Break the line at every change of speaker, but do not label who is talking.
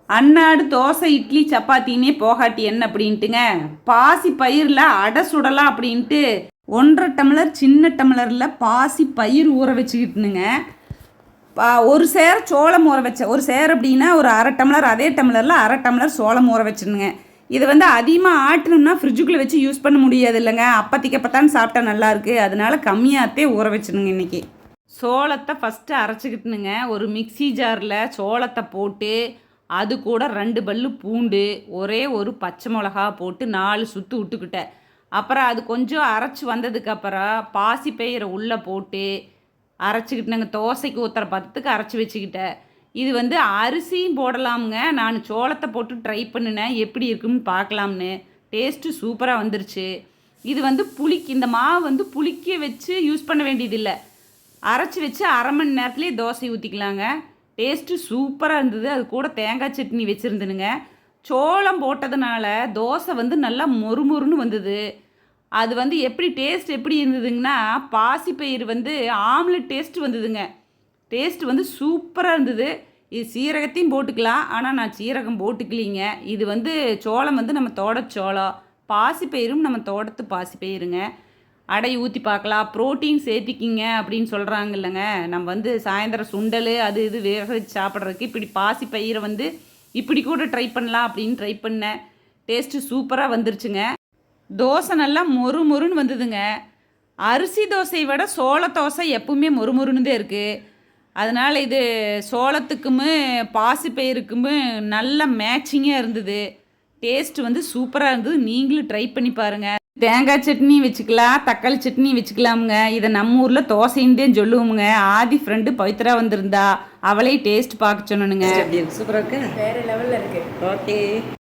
அன்னாடு தோசை இட்லி சப்பாத்தின்னே போகாட்டி என்ன அப்படின்ட்டுங்க பாசி பயிரில் அடை சுடலாம் அப்படின்ட்டு 1.5 டம்ளர் சின்ன டம்ளரில் பாசி பயிர் ஊற வச்சுக்கிட்டுனுங்க. ஒரு சேர் சோளம் ஊற வச்சேன். ஒரு சேர் அப்படின்னா ஒரு 1/2 டம்ளர், அதே டம்ளரில் 1/2 டம்ளர் சோளம் ஊற வச்சுருங்க. இது வந்து அதிகமாக ஆட்டணும்னா ஃப்ரிட்ஜுக்குள்ளே வச்சு யூஸ் பண்ண முடியாது இல்லைங்க. அப்பத்திக்கப்பத்தான் சாப்பிட்டா நல்லாயிருக்கு. அதனால கம்மியாகத்தே ஊற வச்சுருங்க. இன்றைக்கி சோளத்தை ஃபஸ்ட்டு அரைச்சிக்கிட்டுனுங்க. ஒரு மிக்சி ஜாரில் சோளத்தை போட்டு அது கூட 2 பல்லு பூண்டு, ஒரே ஒரு பச்சை மிளகா போட்டு 4 சுற்று விட்டுக்கிட்டேன். அப்புறம் அது கொஞ்சம் அரைச்சி வந்ததுக்கப்புறம் பாசி பயிரை உள்ளே போட்டு அரைச்சிக்கிட்டேங்க. தோசைக்கு ஊற்றுற பதத்துக்கு அரைச்சி வச்சுக்கிட்டேன். இது வந்து அரிசியும் போடலாமுங்க. நான் சோளத்தை போட்டு ட்ரை பண்ணினேன், எப்படி இருக்குன்னு பார்க்கலாம்னு. டேஸ்ட்டு சூப்பராக வந்துருச்சு. இது வந்து இந்த மாவு வந்து புளிக்க வச்சு யூஸ் பண்ண வேண்டியதில்லை. அரைச்சி வச்சு 1/2 மணி நேரத்துலேயே தோசை ஊற்றிக்கலாங்க. டேஸ்ட்டு சூப்பராக இருந்தது. அது கூட தேங்காய் சட்னி வச்சுருந்துனுங்க. சோளம் போட்டதுனால தோசை வந்து நல்லா மொறுமொறுன்னு வந்தது. அது வந்து டேஸ்ட் எப்படி இருந்ததுங்கன்னா, பாசிப்பயிறு வந்து ஆம்லெட் டேஸ்ட்டு வந்ததுங்க. டேஸ்ட்டு வந்து சூப்பராக இருந்தது. இது சீரகத்தையும் போட்டுக்கலாம், ஆனால் நான் சீரகம் போட்டுக்கலிங்க. இது வந்து சோளம் வந்து நம்ம தோட்டத்து சோளம், பாசிப்பயிரும் நம்ம தோட்டத்து பாசிப்பயிருங்க. அடை ஊற்றி பார்க்கலாம், ப்ரோட்டீன் சேர்த்திக்கிங்க அப்படின்னு சொல்கிறாங்க இல்லைங்க. நம்ம வந்து சாயந்தரம் சுண்டல் அது இது வேக வச்சு சாப்பிட்றதுக்கு இப்படி பாசி பயிரை வந்து இப்படி கூட ட்ரை பண்ணலாம் அப்படின்னு ட்ரை பண்ணேன். டேஸ்ட்டு சூப்பராக வந்துருச்சுங்க. தோசை நல்லா மொறு மொறுன்னு வந்ததுங்க. அரிசி தோசையை விட சோள தோசை எப்பவுமே மொறுமொறுன்னு தான் இருக்குது. அதனால் இது சோளத்துக்குமே பாசிப்பயிருக்குமே நல்ல மேட்சிங்காக இருந்தது. டேஸ்ட்டு வந்து சூப்பராக இருந்தது. நீங்களும் ட்ரை பண்ணி பாருங்கள். தேங்காய் சட்னி வச்சுக்கலாம், தக்காளி சட்னி வச்சுக்கலாமுங்க. இதை நம்ம ஊரில் தோசைன்னு சொல்லுவோமுங்க. ஆதி ஃப்ரெண்டு பவித்ரா வந்திருந்தா, அவளே டேஸ்ட் பார்க்க சொன்னனுங்க.
சூப்பராக இருக்கு,
வேறு லெவலில் இருக்குது.
ஓகே.